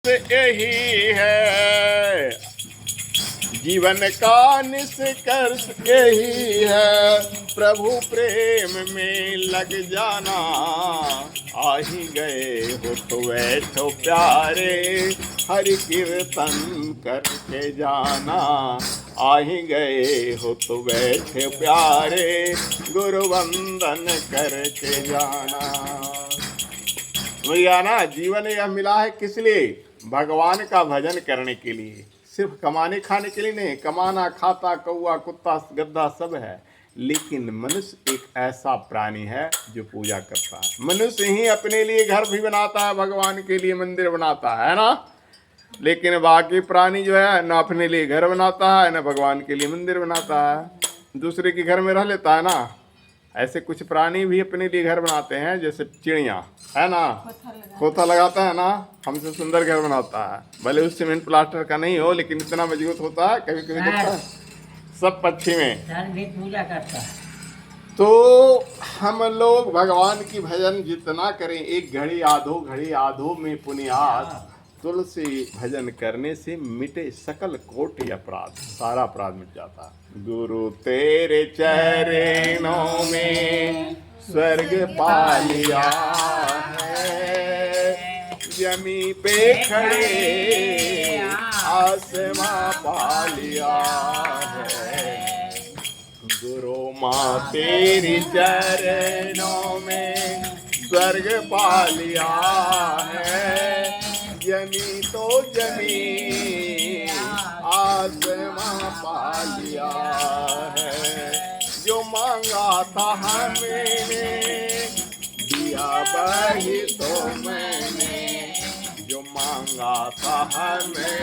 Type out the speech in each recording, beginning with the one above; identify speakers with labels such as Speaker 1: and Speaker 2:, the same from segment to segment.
Speaker 1: यही है जीवन का निष्कर्ष, यही है प्रभु प्रेम में लग जाना। आ ही गए हो तो बैठो प्यारे, हरि कीर्तन करके जाना। आ ही गए हो तो बैठे प्यारे, गुरु वंदन करके जाना। भैया ना, जीवन यह मिला है किस लिए? भगवान का भजन करने के लिए। सिर्फ कमाने खाने के लिए नहीं। कमाना खाता कौआ कुत्ता गद्दा सब है, लेकिन मनुष्य एक ऐसा प्राणी है जो पूजा करता है। मनुष्य ही अपने लिए घर भी बनाता है, भगवान के लिए मंदिर बनाता है ना, लेकिन बाकी प्राणी जो है ना अपने लिए घर बनाता है ना भगवान के लिए मंदिर बनाता है, दूसरे के घर में रह लेता है ना। ऐसे कुछ प्राणी भी अपने लिए घर बनाते हैं, जैसे चिड़िया है ना, खोता लगाता है ना, हमसे सुंदर घर बनाता है। भले उस सीमेंट प्लास्टर का नहीं हो, लेकिन इतना मजबूत होता है। कभी कभी देखता है सब पक्षी में
Speaker 2: पूजा करता है।
Speaker 1: तो हम लोग भगवान की भजन जितना करें, एक घड़ी आधो में पुनियात, तुलसी भजन करने से मिटे सकल कोटि अपराध, सारा अपराध मिट जाता है। गुरु तेरे चरणों में स्वर्ग पा लिया है, जमी पे खड़े आसमां पा लिया है। गुरु माँ तेरी चरणों में स्वर्ग पा लिया है, जमी तो जमी आसमां पा लिया है। जो मांगा था हमने दिया वही तो मैंने, जो मांगा था हमने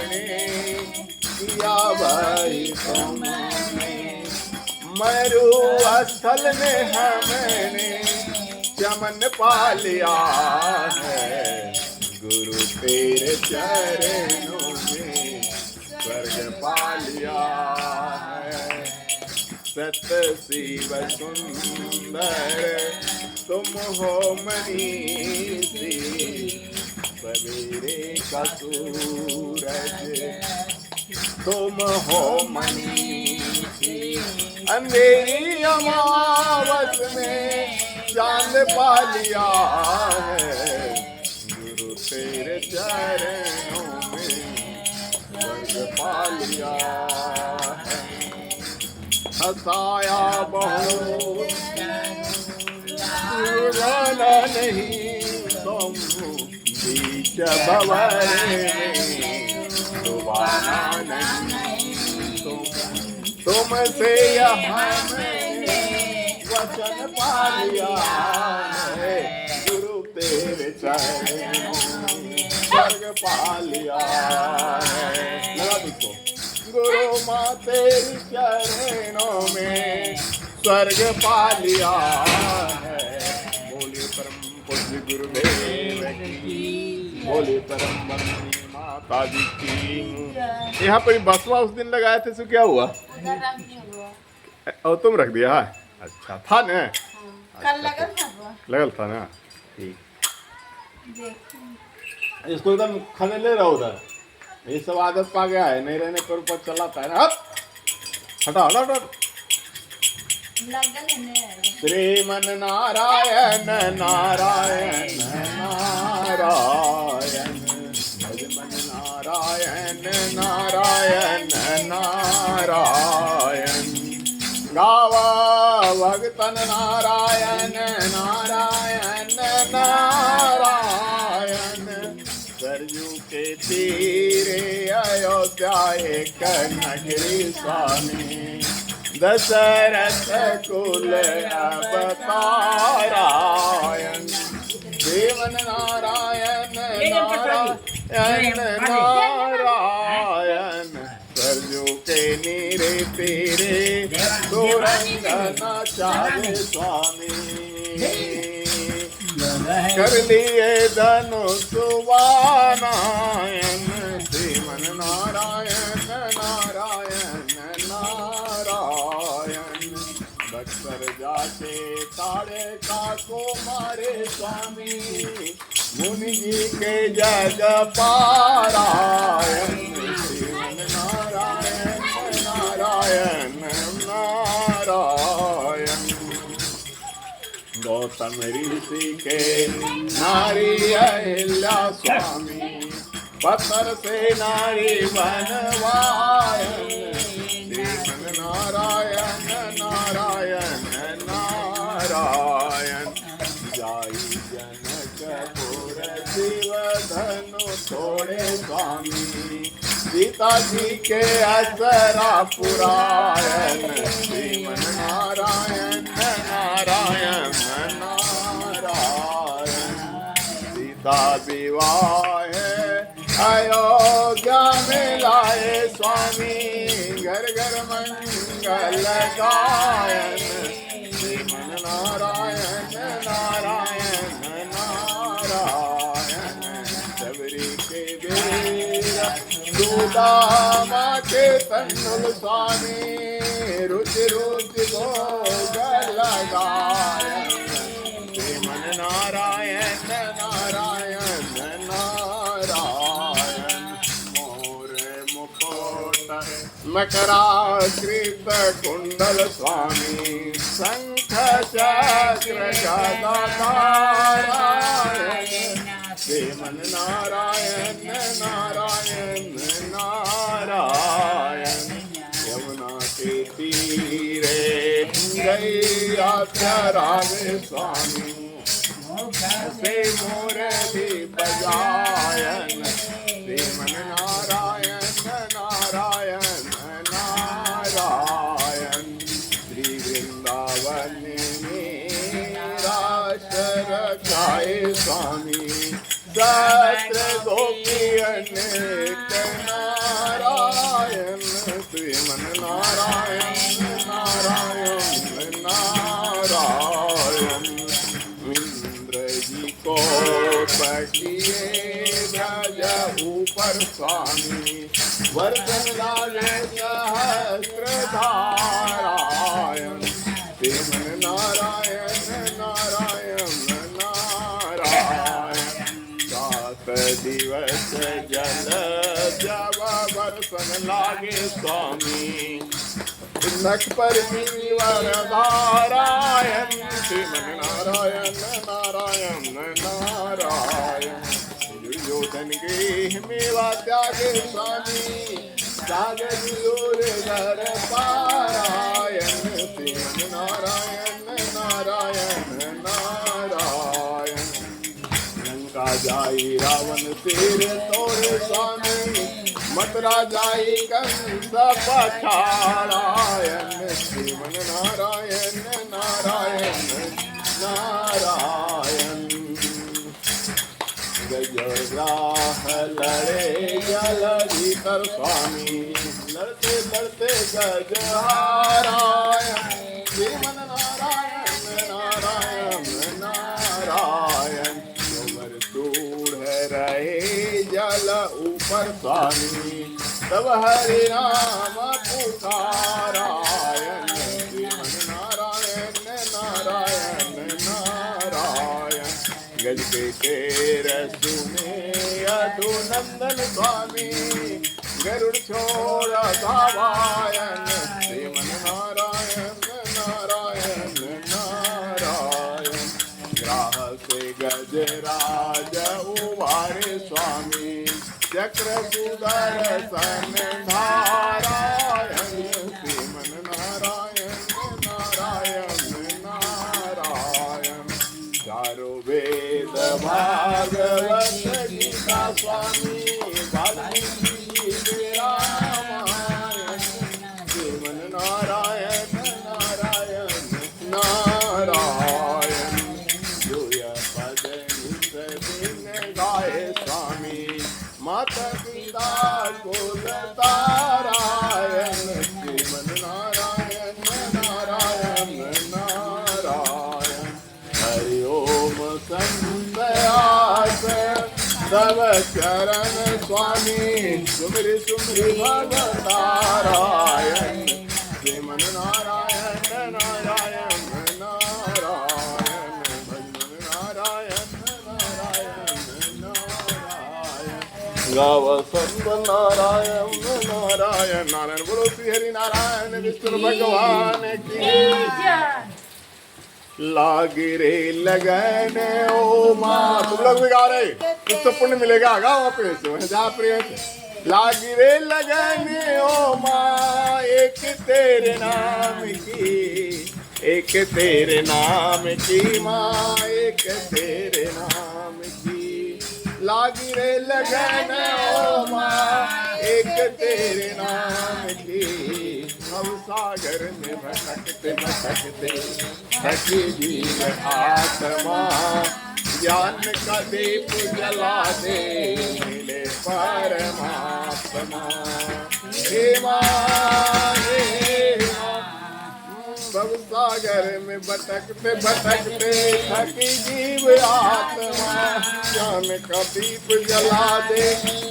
Speaker 1: दिया वही तो मैंने। मरु स्थल में हमने चमन पा लिया है, गुरु तेरे चरणों में स्वर्ग पा लिया है। सत शिव सुंदर तुम हो मनीषी, सवेरे का सूरज तुम हो मनीषी। अंधेरी अमावस में चांद पा लिया है, गुरु तेरे चरणों में स्वर्ग पा लिया है। हंसाया बहुत रुलाना नहीं तुम, बीच भंवर में डुबाना नहीं तुम। तुमसे हमने वचन पा लिया है, गुरु तेरे चरणों में स्वर्ग पा लिया है। लगा देखो, गुरु माँ तेरी चरणों में स्वर्ग पा लिया है। बोले परम पूज्य गुरुदेव की, बोले परम वंदनीय माता जी की। यहाँ पर बसवा उस दिन लगाए थे, सो क्या हुआ? और तुम रख दिया है? अच्छा था ना, लगल था ना, ठीक। इसको एकदम खाने ले रहा उधर, ये सब आदत पा गया है, नहीं रहने पर ऊपर चलाता है ना। हटा हटा। श्रीमन नारायण नारायण नारायण, भजमन नारायण नारायण नारायण। गावा भगतन नारायण नारायण नारायण। सरयू के तीरे अयोध्या एक नगरी स्वामी, दशरथ कुल अवतारायण। देवन नारायण नारायण नारायण। सरयू के नीरे तीरे सुरंगनाचार्य स्वामी, कर लिए धनुष वानायन। श्रीमन नारायण नारायण नारायण। बक्सर जाके ताड़े का को मारे स्वामी, मुनि जी के जग पारायण श्रीमन नारायण नारायण नारायण। गौतम ऋषि के नारी अहिल्या स्वामी पत्थर से नारी बनवाय श्रीमन नारायण नारायण नारायण। जाई जनकपुर शिव धनु तोड़े स्वामी सीता जी के असरा पुरायण श्रीमन नारायण नारायण नारायण। सीता विवाह अयोध्या में लाए स्वामी घर घर मंगल गायन श्रीमन नारायण नारायण नारायण। शबरी के वीर सुदामा के तन्नुल स्वामी रुचि रुचि भोग लगायन श्रीमन नारायण नारायण नारायण। मोर मुकुट मकराकृत कुंडल स्वामी शंख चक्र गदा नारायण श्रीमन नारायण नारायण नारायण। यमुना के तीरे गैया चरावे स्वामी से मोरली बजायन श्रीमन नारायण नारायण नारायण। श्री वृंदावन राशर जाए स्वामी सत्र गोपियन नारायण श्रीमन नारायण नारायण नारायण। इंद्र जी को बकिए ब्रज ऊपर स्वामी वर्धन लाले सहस्त्र धारायण श्रीमन नारायण नारायण नारायण। 7 दिवस जल जब वर्षन लागे स्वामी नख पर वरदारायण श्रीमन नारायण नारायण नारायण। दुर्योधन के मेवा त्यागे स्वामी सागर धर पारायण श्रीमन नारायण नारायण नारायण। लंका जाई रावण सिर तोड़े स्वामी मथुरा जाई कंस पछाड़ायन श्रीमन नारायण नारायण नारायण। गजराह लड़े जल भीतर स्वामी लड़ते लड़ते गजहारायण श्रीमन नारायण नारायण नारायण। जोवर दूर रहे जल ऊपर स्वामी तब हरि नाम पुकारायण श्रीमन नारायण नारायण नारायण। गज के केर सुने अधुनंदन स्वामी गरुड़ छोड़ धावायन श्रीमन नारायण नारायण नारायण। ग्राह से गजराज उबारे स्वामी चक्र सुदर्शन धारायण श्रीमन नारायण नारायण नारायण। चारों वेद भागवत गीता स्वामी वाल्मीकि रामायण श्रीमन नारायण नारायण नारायण। जोय पद नित दिन गाए स्वामी माता पिता कुल तारायण श्रीमन नारायण नारायण नारायण। हरि ओम संध्यास तव चरण स्वामी सुमरि सुमरि भगतारायण श्रीमन नारायण नारायण नारायण भजन नारायण नारायण गाव सर्व नारायण नारायण नारायण। बोलो श्री हरि नारायण विष्णु भगवान की। लाग रे लगन ओ माँ। तुम लोग भी गा रहे, कुछ तो पुण्य मिलेगा। गाओ अपने से जा प्रिय। लाग रे लगन ओ माँ एक तेरे नाम की, एक तेरे नाम की माँ, एक तेरे नाम की। लाग रे लगन ओ माँ एक तेरे नाम की। हम सागर में भटकते भटकते थकी जीव आत्मा, ज्ञान का दीप जला दे मिले परमात्मा। हे माँ हे माँ, भव सागर में भटकते भटकते थकी जीव आत्मा, ज्ञान का दीप जला दे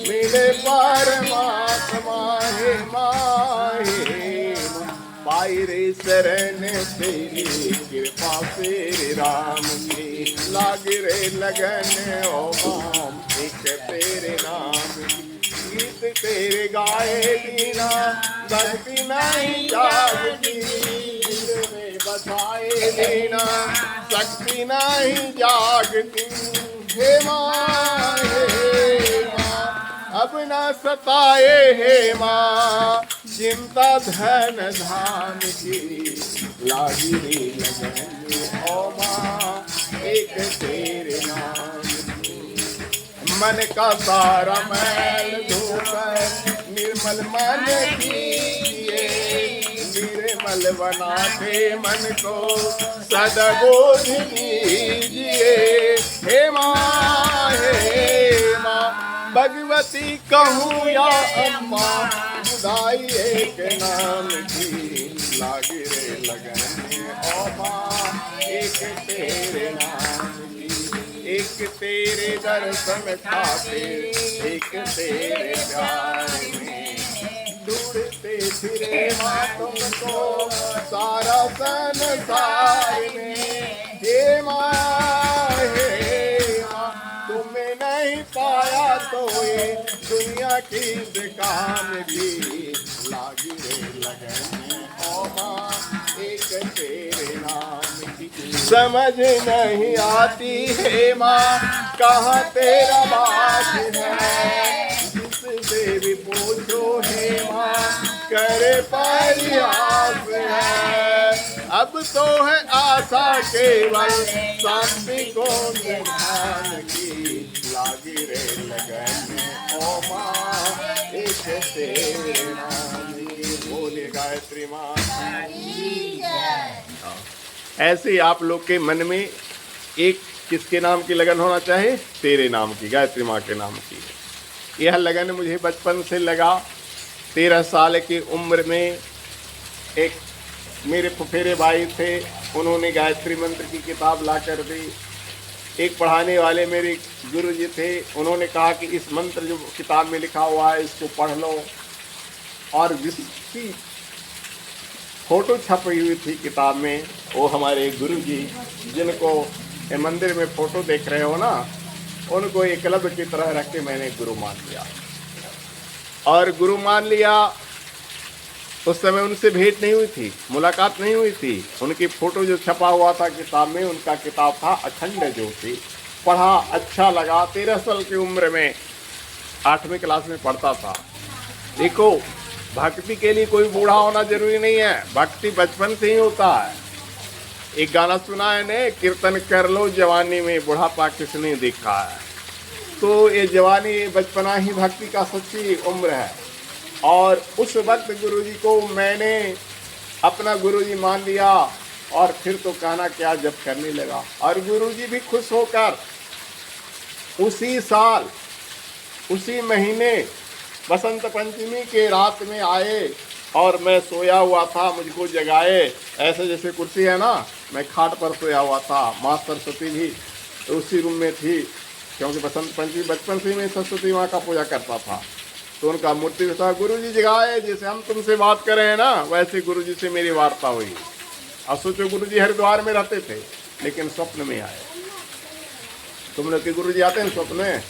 Speaker 1: मिले परमात्मा। हे माँ हे माँ, पाई रे शरण तेरी कृपा से राम की। लाग रे लगन ओ माम एक तेरे नाम की। गीत तेरे गाए बिना भक्ति नहीं जागती, दिल में बसाए बिना शक्ति नहीं जागती। हे माँ हे माँ, अब न सताए हे माँ चिंता धन धाम की। लागी रे लगन ओ माँ एक तेरे नाम की। मन का सारा मैल धोकर निर्मल मन कीजिए, निर्मल बनाते मन को सदबोध दीजिए। हे माँ हे माँ, भगवती कहूँ या अम्मा, खुदाई एक नाम की। लागी रे लगन ओ माँ एक तेरे नाम की। एक तेरे दर्शन खातिर, एक तेरे प्यार में ढूंढते फिरे माँ तुमको सारा संसार में। हे माँ हे माँ, तुम्हें नहीं पाया तो ये दुनिया की दुकान भी। लागी रे लगन ओ माँ एक तेरे नाम की। समझ नहीं आती है माँ कहाँ तेरा बात है, जिससे भी पूछो है माँ करे परिहास है। अब तो है आशा केवल शांति को ध्यान की। लागी रे लगन ओ माँ एक तेरे नाम की। बोले गायत्री माँ। ऐसे आप लोग के मन में एक किसके नाम की लगन होना चाहिए? तेरे नाम की, गायत्री माँ के नाम की। यह लगन मुझे बचपन से लगा। 13 साल की उम्र में एक मेरे फुफेरे भाई थे, उन्होंने गायत्री मंत्र की किताब ला कर दी। एक पढ़ाने वाले मेरे गुरु जी थे, उन्होंने कहा कि इस मंत्र जो किताब में लिखा हुआ है इसको पढ़ लो। और जिसकी फोटो छपी हुई थी किताब में, वो हमारे गुरु जी, जिनको मंदिर में फोटो देख रहे हो ना, उनको एकलव्य की तरह रख के मैंने गुरु मान लिया। और गुरु मान लिया। उस समय उनसे भेंट नहीं हुई थी, मुलाकात नहीं हुई थी। उनकी फोटो जो छपा हुआ था किताब में, उनका किताब था अखंड ज्योति। पढ़ा, अच्छा लगा। 13 साल की उम्र में 8वीं क्लास में पढ़ता था। देखो, भक्ति के लिए कोई बूढ़ा होना जरूरी नहीं है, भक्ति बचपन से ही होता है। एक गाना सुना है ने, कीर्तन कर लो जवानी में बुढ़ापा किसने देखा है। तो ये जवानी, ये बचपना ही भक्ति का सच्ची उम्र है। और उस वक्त गुरुजी को मैंने अपना गुरुजी मान लिया। और फिर तो कहना क्या, जब करने लगा। और गुरुजी भी खुश होकर उसी साल, उसी महीने बसंत पंचमी के रात में आए। और मैं सोया हुआ था, मुझको जगाए। ऐसे जैसे कुर्सी है ना, मैं खाट पर सोया हुआ था। माँ सरस्वती भी उसी रूम में थी, क्योंकि बसंत पंचमी बचपन से मैं सरस्वती माँ का पूजा करता था। तो उनका मूर्ति था। गुरुजी जगाए, जैसे हम तुमसे बात कर रहे हैं ना, वैसे गुरुजी से मेरी वार्ता हुई। अब सोचो, गुरुजी हरिद्वार में रहते थे, लेकिन स्वप्न में आए। तुम लोग के गुरुजी आते हैं स्वप्न में?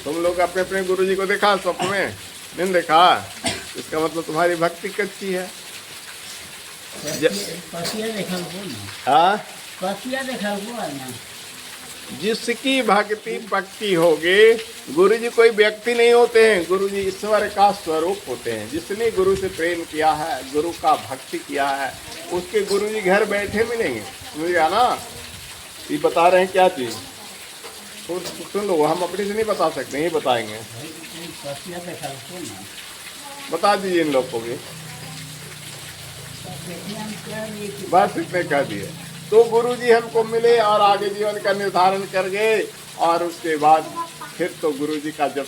Speaker 1: तुम लोग अपने अपने गुरुजी को देखा स्वप्न में? नहीं देखा। इसका मतलब तुम्हारी भक्ति कच्ची है। हाँ, जिसकी भक्ति पक्की होगी, गुरुजी कोई व्यक्ति नहीं होते हैं, गुरुजी ईश्वर का स्वरूप होते हैं। जिसने गुरु से प्रेम किया है, गुरु का भक्ति किया है, उसके गुरुजी घर बैठे मिलेंगे। समझ ना? ये बता रहे हैं क्या चीज, सुन लो। हम अपने से नहीं बता सकते, ये बताएंगे। बता दीजिए इन लोग को भी, बस इतने कह दिए। तो गुरुजी हमको मिले और आगे जीवन का निर्धारण कर गए। और उसके बाद फिर तो गुरुजी का जब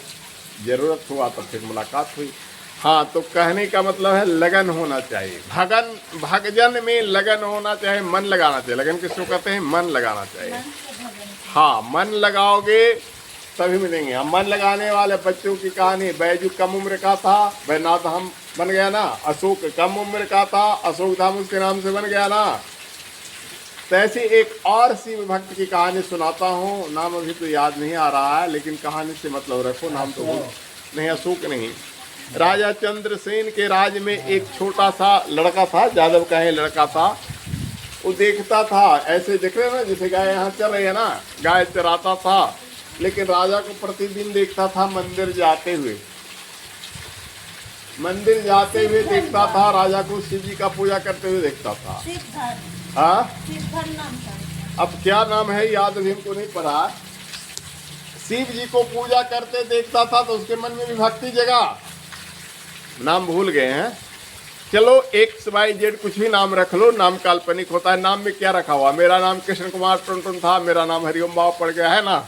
Speaker 1: जरूरत हुआ तो फिर मुलाकात हुई। हाँ, तो कहने का मतलब है लगन होना चाहिए। भजन में लगन होना चाहिए, मन लगाना चाहिए। लगन किसको कहते हैं? मन लगाना चाहिए। हाँ, मन लगाओगे तभी मिलेंगे। हम मन लगाने वाले बच्चों की कहानी, बैजू कम उम्र का था, बैजनाथ हम बन गया ना। अशोक कम उम्र का था, अशोक धाम उसके नाम से बन गया ना। तो ऐसी एक और शिव भक्त की कहानी सुनाता हूँ। नाम अभी तो याद नहीं आ रहा है, लेकिन कहानी से मतलब रखो, नाम तो नहीं, अशोक नहीं। राजा चंद्रसेन के राज में एक छोटा सा लड़का था, यादव का ही लड़का था। वो देखता था, ऐसे देख रहे ना जैसे गाय यहाँ चल रही है ना, गाय चराता था। लेकिन राजा को प्रतिदिन देखता था मंदिर जाते हुए देखता था। राजा को शिव जी का पूजा करते हुए देखता था। हाँ, अब क्या नाम है याद अभी हमको नहीं पड़ा। शिव जी को पूजा करते देखता था तो उसके मन में भी भक्ति जगा। नाम भूल गए हैं, चलो XYZ कुछ भी नाम रख लो, नाम काल्पनिक होता है। नाम में क्या रखा हुआ? मेरा नाम कृष्ण कुमार टुनटुन था, मेरा नाम हरिओम बाबा पड़ गया है ना।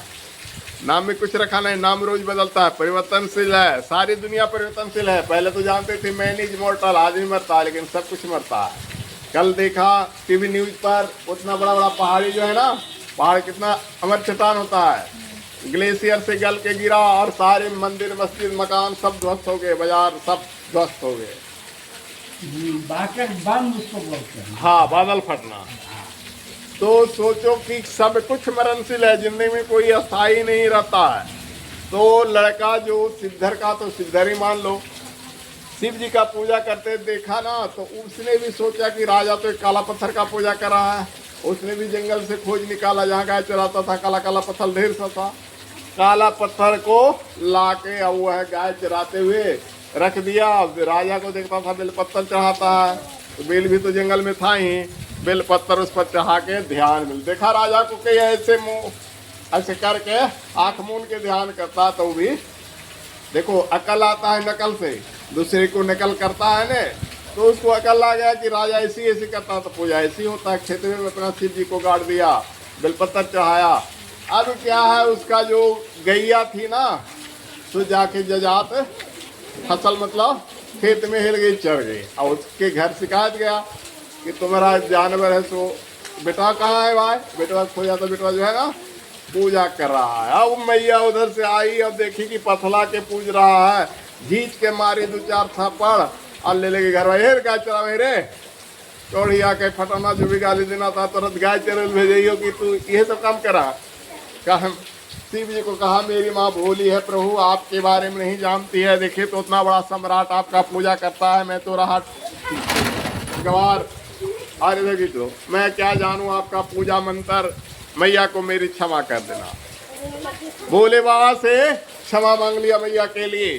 Speaker 1: नाम में कुछ रखा नहीं, नाम रोज बदलता है, परिवर्तनशील है। सारी दुनिया परिवर्तनशील है। पहले तो जानते थे मैन इज मॉर्टल, आदमी मरता है, लेकिन सब कुछ मरता है। कल देखा टीवी न्यूज पर, उतना बड़ा बड़ा पहाड़ी जो है ना, पहाड़ कितना अमर चट्टान होता है, ग्लेशियर से गल के गिरा और सारे मंदिर मस्जिद मकान सब ध्वस्त हो गए, बाजार सब ध्वस्त हो गए।
Speaker 2: बम उसको बोलते हैं।
Speaker 1: हाँ, बादल फटना। तो सोचो कि सब कुछ मरणशील है, जिंदगी में कोई अस्थाई नहीं रहता है। तो लड़का जो सिद्धर का, तो सिद्धर ही मान लो, शिव जी का पूजा करते देखा ना, तो उसने भी सोचा कि राजा तो एक काला पत्थर का पूजा कर रहा है। उसने भी जंगल से खोज निकाला, जहाँ गाय चराता था, काला काला पत्थर ढेर सा था। काला पत्थर को लाके अब वह गाय चराते हुए रख दिया। राजा को देखता था बेल पत्थर चढ़ाता है, तो बेल भी तो जंगल में था ही, बेल पत्थर उस पर चढ़ा के ध्यान मिल। देखा राजा को कि ऐसे मुंह ऐसे करके आँख मूंद के ध्यान करता, तो भी देखो अकल आता है नकल से, दूसरे को नकल करता है ने, तो उसको अकल आ गया कि राजा ऐसी करता तो पूजा ऐसी होता है। खेत में अपना शिव जी को गाड़ दिया, बेलपत्तर चढ़ाया। अब क्या है, उसका जो गैया थी ना, तो जाके जजात फसल मतलब खेत में हिल गई, चढ़ गई। और उसके घर शिकायत गया कि तुम्हारा जानवर है, तो बेटा कहाँ है भाई? बेटा खो जाता, बेटा जो है ना पूजा कर रहा है। अब मैया उधर से आई और देखी कि पथला के पूज रहा है, जीत के मारी 2-4 थप्पड़ और ले लेके घर भाई गाय चरा रे चौड़िया के फटाना जो भी गाली देना था, तुरंत गाय चरल भेजियो कि तू ये सब काम करा। कहा शिव जी को कहा मेरी माँ भोली है प्रभु, आपके बारे में नहीं जानती है। देखिए तो उतना बड़ा सम्राट आपका पूजा करता है, मैं तो रहा गवार। अरे देखिए तो मैं क्या जानूँ आपका पूजा मंत्र, मैया को मेरी क्षमा कर देना। भोले बाबा से क्षमा मांग लिया मैया के लिए।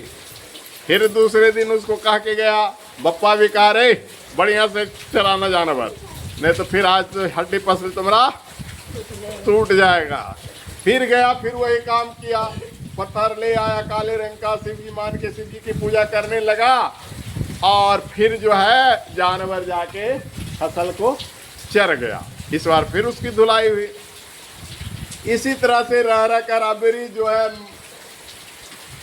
Speaker 1: फिर दूसरे दिन उसको कह के गया, बप्पा भी कह रहे बढ़िया से चराना जानवर, नहीं तो फिर आज हड्डी पसली तुम्हारा टूट जाएगा। फिर गया, फिर वही काम किया, पत्थर ले आया काले रंग का, शिव जी मान के शिव जी की पूजा करने लगा। और फिर जो है जानवर जाके फसल को चर गया। इस बार फिर उसकी धुलाई हुई। इसी तरह से रह कर अबरी जो है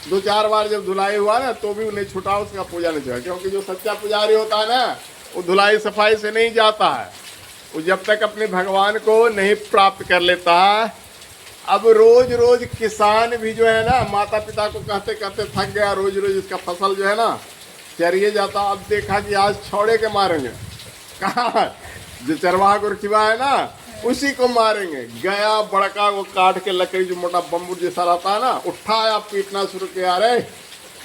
Speaker 1: 2-4 बार जब धुलाई हुआ ना, तो भी उन्हें छुटा, उसका पूजा नहीं छुटा। क्योंकि जो सच्चा पुजारी होता है ना, वो धुलाई सफाई से नहीं जाता है, वो जब तक अपने भगवान को नहीं प्राप्त कर लेता है। अब रोज रोज किसान भी जो है ना, माता पिता को कहते कहते थक गया, रोज रोज इसका फसल जो है ना चरिए जाता। अब देखा कि आज छोड़े के मारेंगे, कहाँ जो चरवाहा गुरखिवा है ना, उसी को मारेंगे। गया बड़का वो काट के लकड़ी जो मोटा बम्बू जैसा रहता है ना, उठाया पीटना शुरू किया। रे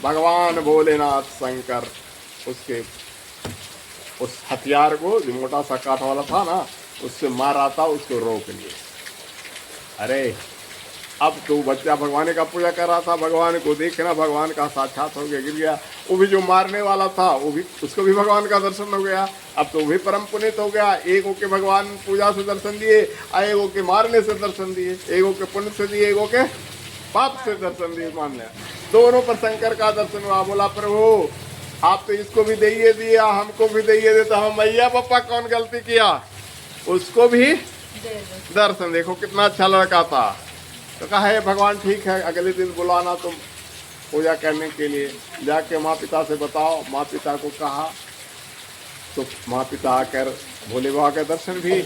Speaker 1: भगवान भोलेनाथ शंकर उसके उस हथियार को जो मोटा सा काट वाला था ना, उससे मार रहा था, उसको रोक लिए। अरे अब तो बच्चा भगवान का पूजा कर रहा था, भगवान को देखना, भगवान का साक्षात हो गया, गिर गया। वो भी जो मारने वाला था वो भी, उसको भी भगवान का दर्शन हो गया। अब तो वो भी परम पुनीत हो गया। एक के भगवान पूजा से दर्शन दिए, एक के मारने से दर्शन दिए, एक के पुण्य से दिए, एक के पाप से दर्शन दिए। मान लिया दोनों पर शंकर का दर्शन हुआ। बोला प्रभु आप तो इसको भी दे दिया, हमको भी दे देता, हम मैया पापा कौन गलती किया, उसको भी दर्शन। देखो कितना अच्छा लड़का था। तो कहा है भगवान ठीक है, अगले दिन बुलाना तुम पूजा करने के लिए। जाके माँ पिता से बताओ। माँ पिता को कहा तो माँ पिता आकर भोले बाबा के दर्शन भी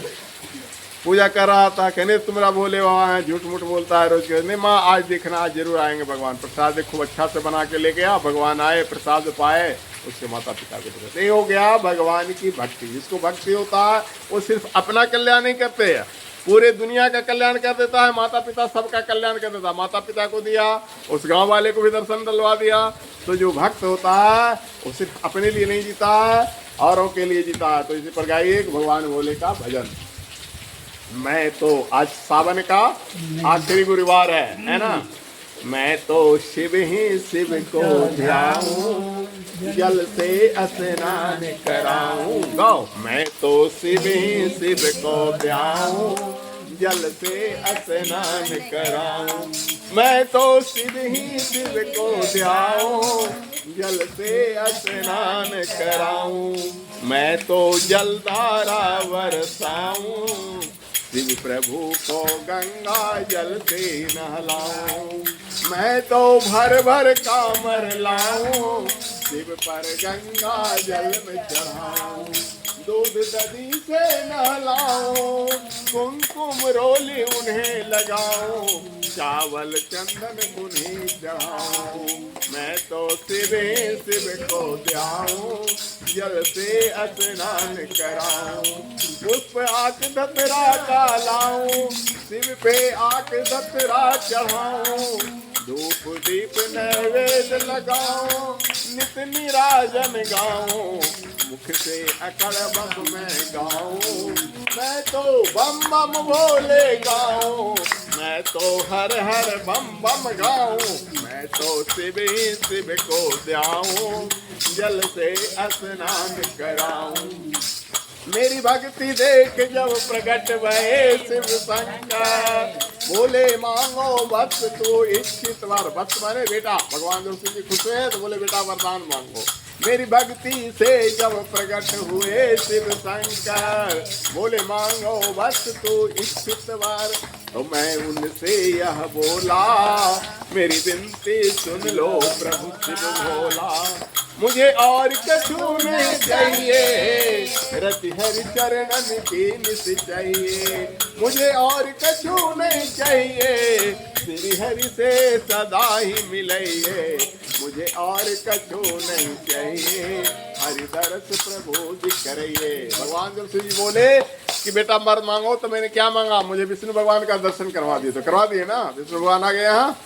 Speaker 1: पूजा कर रहा था। कहने तुम्हारा भोले बाबा है, झूठ मूठ बोलता है रोज। कहने माँ आज देखना, आज जरूर आएंगे भगवान। प्रसाद खूब अच्छा से बना के ले गया। भगवान आए, प्रसाद पाए, उसके माता पिता को दर्शन। ये हो गया भगवान की भक्ति। जिसको भक्ति होता है वो सिर्फ अपना कल्याण नहीं करते हैं, पूरे दुनिया का कल्याण कर देता है। माता पिता सबका कल्याण कर देता है। माता पिता को दिया, उस गांव वाले को भी दर्शन दिलवा दिया। तो जो भक्त होता है वो सिर्फ अपने लिए नहीं जीता है, औरों के लिए जीता है। तो इसी पर गाइए भगवान भोले का भजन। मैं तो आज सावन का आखिरी गुरुवार है ना। मैं तो शिव ही शिव को ध्याऊं, जल से स्नान कराऊं। गाओ। मैं तो शिव ही शिव को ध्याऊं, जल से स्नान कराऊं। मैं तो शिव ही शिव को ध्याऊं, जल से स्नान कराऊं। मैं तो जलधारा बरसाऊं, शिव प्रभु को गंगा जल से नहलाऊं। मैं तो भर भर कामर लाऊं, शिव पर गंगा जल में चढ़ाऊं। दूध दधी से नहलाऊं, कुमकुम रोली उन्हें लगाऊं, चावल चंदन उन्हें चढ़ाऊं। मैं तो शिव शिव को ध्याऊं, जल से स्नान कराऊं। पुष्प आक धतरा का लाऊं, शिव पे आक धतरा चढ़ाऊं। धूप दीप नैवेद्य लगाऊं, नित निराजन गाऊं। मुख से अकड़ बम मैं गाऊं, मैं तो बम बम भोले गाऊं। मैं तो हर हर बम बम गाऊं। मैं तो शिव ही शिव को ध्याऊं, जल से स्नान कराऊं। मेरी भक्ति देख जब प्रकट भये शिव शंकर, बोले मांगो वत्स तो इच्छित वर। वत्स माने बेटा, भगवान जो शिव जी खुश हुए तो बोले बेटा वरदान मांगो। मेरी भक्ति से जब प्रकट हुए शिव शंकर, बोले मांगो वत्स तो इच्छित वर। तो मैं उनसे यह बोला, मेरी विनती सुन लो प्रभु शिव भोला। मुझे और कछु नहीं चाहिए, रति हरि चरणन की निस चाहिए। मुझे और कछु नहीं चाहिए, श्री हरि से सदा ही मिलिए। मुझे और कछु नहीं चाहिए, हरि दरस प्रभु दिखरिए। भगवान जब शिव जी बोले कि बेटा वर मांगो, तो मैंने क्या मांगा, मुझे विष्णु भगवान का दर्शन करवा दिए। तो करवा दिए ना, विष्णु भगवान आ गए यहाँ।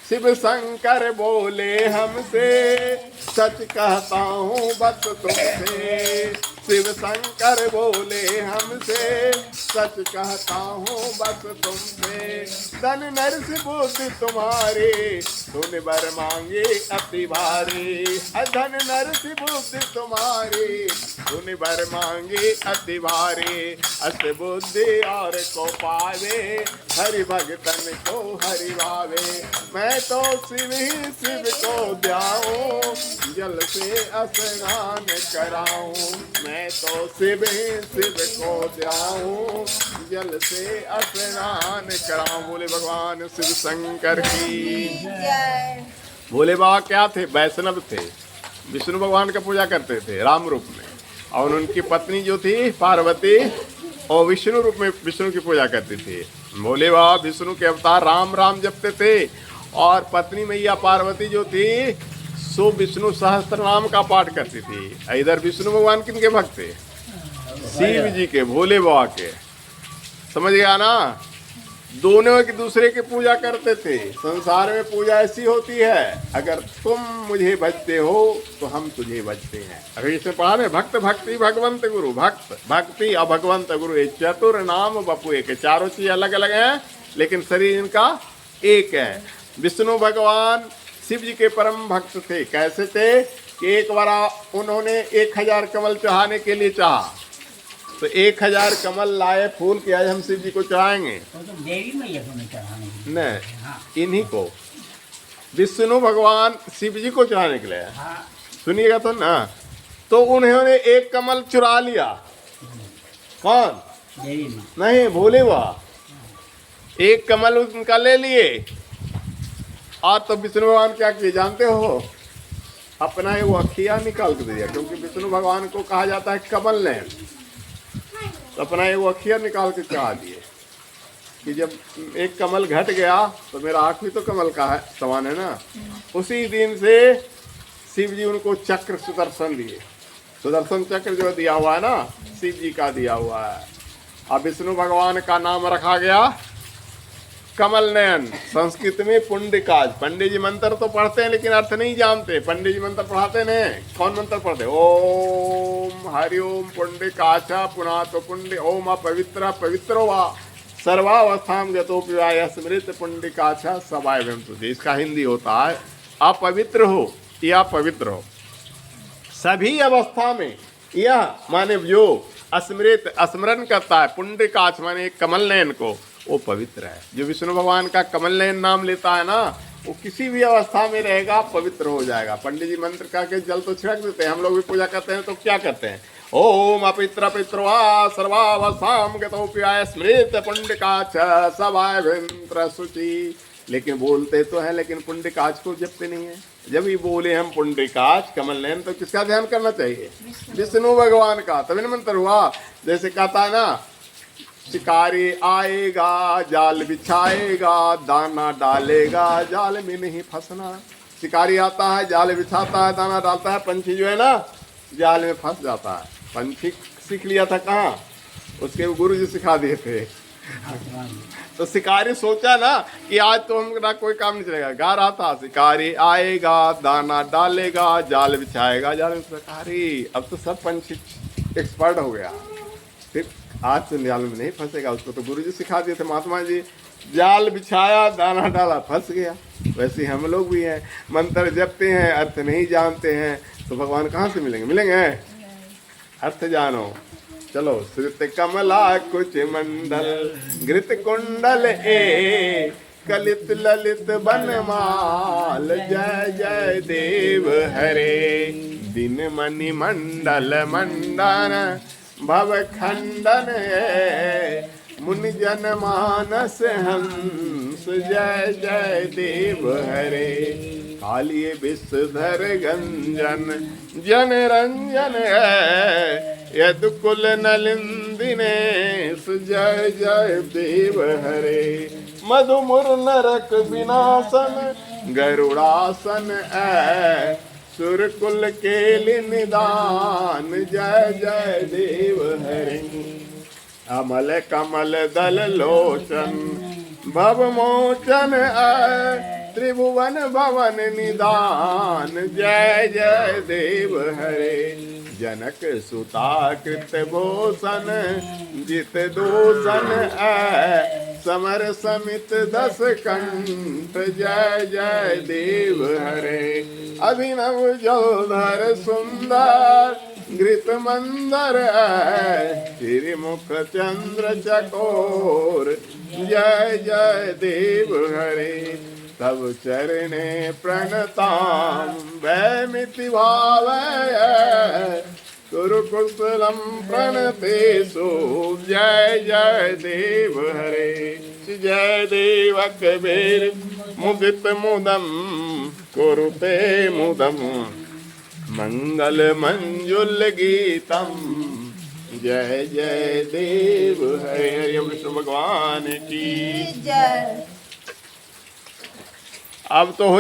Speaker 1: शिव शंकर बोले हमसे, सच कहता हूँ बस तुमसे। शिव शंकर बोले हमसे, सच कहता हूँ बस तुमसे। धन नरसिंह बुद्धि तुम्हारे, तूने वर मांगे अति भारी। धन नरसिंह बुद्धि तुम्हारी, तूने वर मांगे अति भारी। अस बुद्धि और को पावे, हरि भगतन को हरि भावे। मैं तो शिव ही शिव को ध्याऊं, जल से स्नान कराऊं। मैं तो शिव ही शिव को ध्याऊं, जल से स्नान कराऊं। बोले भगवान शिव शंकर की जय। भोले बाबा क्या थे? वैष्णव थे। विष्णु भगवान का पूजा करते थे राम रूप में, और उनकी पत्नी जो थी पार्वती, और विष्णु रूप में विष्णु की पूजा करती थी। भोले बाबा विष्णु के अवतार राम राम जपते थे, और पत्नी मैया पार्वती जो थी सो विष्णु सहस्त्र नाम का पाठ करती थी। इधर विष्णु भगवान किनके भक्त थे? शिव जी के, भोले बाबा के। समझ गया ना? दोनों एक दूसरे की पूजा करते थे। संसार में पूजा ऐसी होती है, अगर तुम मुझे भजते हो तो हम तुझे भजते हैं। अगर इसमें पढ़ा ना, भक्त भक्ति भगवंत गुरु, भक्त भक्ति और भगवंत गुरु, ये चतुर नाम बपू एक। चारों चीज अलग अलग हैं लेकिन शरीर इनका एक है। विष्णु भगवान शिव जी के परम भक्त थे। कैसे थे कि एक बार उन्होंने 1000 कमल चढ़ाने के लिए चाहा, तो 1000 कमल लाए फूल के, आज हम शिव जी को चढ़ाएंगे।
Speaker 2: तो देवी मैया को नहीं चढ़ाने के लिए।
Speaker 1: नहीं,
Speaker 2: हाँ।
Speaker 1: इन्हीं को विष्णु भगवान शिव जी को चढ़ाने के लिए।
Speaker 2: हाँ।
Speaker 1: सुनिएगा तो ना, तो उन्होंने एक कमल चुरा लिया। कौन?
Speaker 2: देवी माँ।
Speaker 1: नहीं, भोले बाबा एक कमल उनका ले लिए। और तो विष्णु भगवान क्या किए जानते हो? अपना वो अखिया निकाल के दिया, क्योंकि विष्णु भगवान को कहा जाता है कमल नयन। तो अपना वो अखिया निकाल के चढ़ा दिए कि जब एक कमल घट गया तो मेरा आँख भी तो कमल का है, समान है ना। उसी दिन से शिव जी उनको चक्र सुदर्शन दिए। सुदर्शन चक्र जो दिया हुआ है ना, शिव जी का दिया हुआ है। अब विष्णु भगवान का नाम रखा गया कमल नयन। संस्कृत में पुंडिकाज। पंडित जी मंत्र तो पढ़ते हैं लेकिन अर्थ नहीं जानते। पंडित जी मंत्र पढ़ाते नहीं। कौन मंत्र पढ़ते? ओम हरिओम पुंडिकाचा पुनः तो पुंडि ओम अपवित्र पवित्रो वा सर्वावस्थाम गतोपिवाय स्मृत पुंडिकाचा सवाय तुझे। इसका हिंदी होता है अपवित्र हो या पवित्र हो, सभी अवस्था में यह माने जो स्मृत स्मरण करता है पुंडिकाच माने कमल नयन को, वो पवित्र है। जो विष्णु भगवान का कमल नयन नाम लेता है ना, वो किसी भी अवस्था में रहेगा पवित्र हो जाएगा। पंडित जी मंत्र का के जल तो छिड़क देते हैं, हम लोग भी पूजा करते हैं तो क्या करते हैं? ओम अपवित्र पितृवा सर्वावस्थाम गतोपियाय स्मृत पुंडिकाच सवाय विंत्र शुचि। लेकिन बोलते तो हैं लेकिन पुंडिकाच को जपते नहीं है। जब ये बोले हम पुंडिकाच कमल नयन, तो किसका ध्यान करना चाहिए? विष्णु भगवान का। तभी न मंत्र हुआ। जैसे कहता है ना, शिकारी आएगा जाल बिछाएगा, दाना डालेगा जाल में नहीं फंसना। शिकारी आता है, जाल बिछाता है, दाना डालता है, पंछी जो है ना जाल में फंस जाता है। पंछी सीख लिया था कहाँ? उसके गुरु जी सिखा दिए थे। तो शिकारी सोचा ना कि आज तो हमारा कोई काम नहीं चलेगा। गा रहा था, शिकारी आएगा दाना डालेगा जाल बिछाएगा जाल में। शिकारी अब तो सब पंछी एक्सपर्ट हो गया, फिर आज तो जाल में नहीं फंसेगा। उसको तो गुरु जी सिखा दिए थे, महात्मा जी। जाल बिछाया दाना डाला फंस गया। वैसे हम लोग भी हैं, मंत्र जपते हैं, अर्थ नहीं जानते हैं तो भगवान कहाँ से मिलेंगे? मिलेंगे? अर्थ जानो। चलो, श्रुत कमला कुछ मंडल घृत कुंडल ए कलित ललित बनमाल जय जय देव हरे। दिन मणि मंडल मंडन भव खंडन मुनि जन मानस हंस जय जय देव हरे। कालिए विषधर गंजन जन रंजन यदुकुल नलिंदिनेश जय जय देव हरे। मधुमुर नरक विनाशन गरुड़ासन सुरकुल केलि निदान जय जय देव हरे। अमल कमल दल लोचन भव मोचन त्रिभुवन भवन निदान जय जय देव हरे। जनक सुता कृत भूषण जित दूषण समर समित दस कंठ जय जय देव हरे। अभिनव जलधर सुंदर घृत मंदर श्रीमुख चंद्र चकोर जय जय देव हरे। तब चरणे प्रणताम वैमिति भावय कुरुकुशलम प्रणतेषु जय जय देव हरे। जय देव कबीर मुदित मुदम कुरुते मुदम मंगल मंजुल गीतम जय जय देव हरे। हरि विष्णु भगवान की जय। अब तो हो